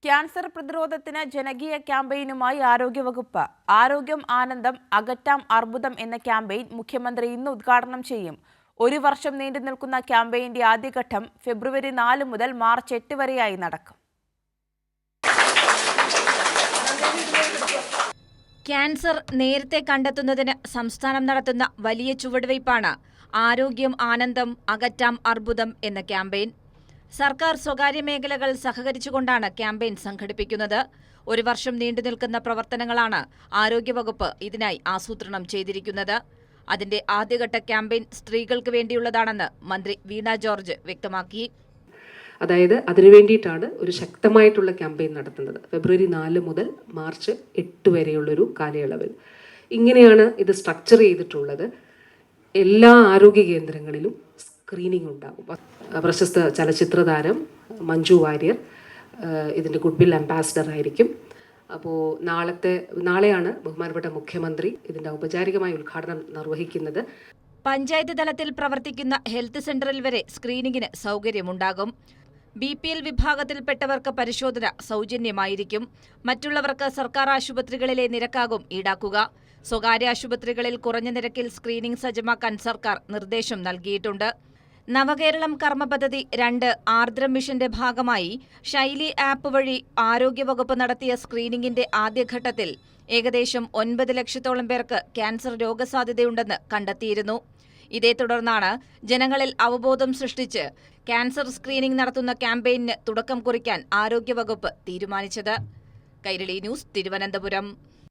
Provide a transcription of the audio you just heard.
Cancer പ്രതിരോധത്തിന് ജനകീയ ക്യാമ്പയിനുമായി ആരോഗ്യവകുപ്പ്. ആരോഗ്യം ആനന്ദം അകറ്റാം അർബുദം എന്ന ക്യാമ്പയിൻ മുഖ്യമന്ത്രി ഇന്ന് ഉദ്ഘാടനം ചെയ്യും. ഒരു വർഷം നീണ്ടു നിൽക്കുന്ന ക്യാമ്പയിന്റെ ആദ്യഘട്ടം ഫെബ്രുവരി 4 മുതൽ മാർച്ച് 8 വരെയായി നടക്കും. ക്യാൻസർ നേരത്തെ കണ്ടെത്തുന്നതിന് സംസ്ഥാനം നടത്തുന്ന വലിയ ചുവടുവയ്പ്പാണ് ആരോഗ്യം ആനന്ദം അകറ്റാം അർബുദം എന്ന ക്യാമ്പയിൻ. സർക്കാർ സ്വകാര്യ മേഖലകൾ സഹകരിച്ചുകൊണ്ടാണ് ക്യാമ്പയിൻ സംഘടിപ്പിക്കുന്നത്. ഒരു വർഷം നീണ്ടുനിൽക്കുന്ന പ്രവർത്തനങ്ങളാണ് ആരോഗ്യവകുപ്പ് ഇതിനായി ആസൂത്രണം ചെയ്തിരിക്കുന്നത്. അതിന്റെ ആദ്യഘട്ട ക്യാമ്പയിൻ സ്ത്രീകൾക്ക് വേണ്ടിയുള്ളതാണെന്ന് മന്ത്രി വീണ ജോർജ് വ്യക്തമാക്കി. അതായത് അതിനുവേണ്ടിയിട്ടാണ് ഒരു ശക്തമായിട്ടുള്ള ക്യാമ്പയിൻ നടത്തുന്നത്. ഫെബ്രുവരി 4 മുതൽ മാർച്ച് 8 വരെയുള്ളൊരു കാലയളവിൽ ഇങ്ങനെയാണ് ഇത് സ്ട്രക്ചർ ചെയ്തിട്ടുള്ളത്. എല്ലാ ആരോഗ്യ കേന്ദ്രങ്ങളിലും സ്ക്രീനിങ് ഉണ്ടാകും. പ്രശസ്ത ചലച്ചിത്ര താരം മഞ്ജു വാര്യർ ഇതിൻ്റെ ഗുഡ്വിൽ അംബാസിഡർ ആയിരിക്കും. അപ്പോൾ നാളെയാണ് ബഹുമാനപ്പെട്ട മുഖ്യമന്ത്രി ഇതിൻ്റെ ഔപചാരികമായ ഉദ്ഘാടനം നിർവഹിക്കുന്നത്. പഞ്ചായത്ത് തലത്തിൽ പ്രവർത്തിക്കുന്ന ഹെൽത്ത് സെന്ററിൽ വരെ സ്ക്രീനിങ്ങിന് സൗകര്യമുണ്ടാകും. BPL വിഭാഗത്തിൽപ്പെട്ടവർക്ക് പരിശോധന സൗജന്യമായിരിക്കും. മറ്റുള്ളവർക്ക് സർക്കാർ ആശുപത്രികളിലെ നിരക്കാകും ഈടാക്കുക. സ്വകാര്യ ആശുപത്രികളിൽ കുറഞ്ഞ നിരക്കിൽ സ്ക്രീനിംഗ് സജ്ജമാക്കാൻ സർക്കാർ നിർദ്ദേശം നൽകിയിട്ടുണ്ട്. നവകേരളം കർമ്മ പദ്ധതി 2 ആർദ്രം മിഷന്റെ ഭാഗമായി ശൈലി ആപ്പ് വഴി ആരോഗ്യവകുപ്പ് നടത്തിയ സ്ക്രീനിംഗിന്റെ ആദ്യഘട്ടത്തിൽ ഏകദേശം 9 ലക്ഷത്തോളം പേർക്ക് ക്യാൻസർ രോഗസാധ്യതയുണ്ടെന്ന് കണ്ടെത്തിയിരുന്നു. ഇതേ തുടർന്നാണ് ജനങ്ങളിൽ അവബോധം സൃഷ്ടിച്ച് ക്യാൻസർ സ്ക്രീനിംഗ് നടത്തുന്ന ക്യാമ്പയിന് തുടക്കം കുറിക്കാൻ ആരോഗ്യവകുപ്പ് തീരുമാനിച്ചത്. കൈരളി ന്യൂസ്, തിരുവനന്തപുരം.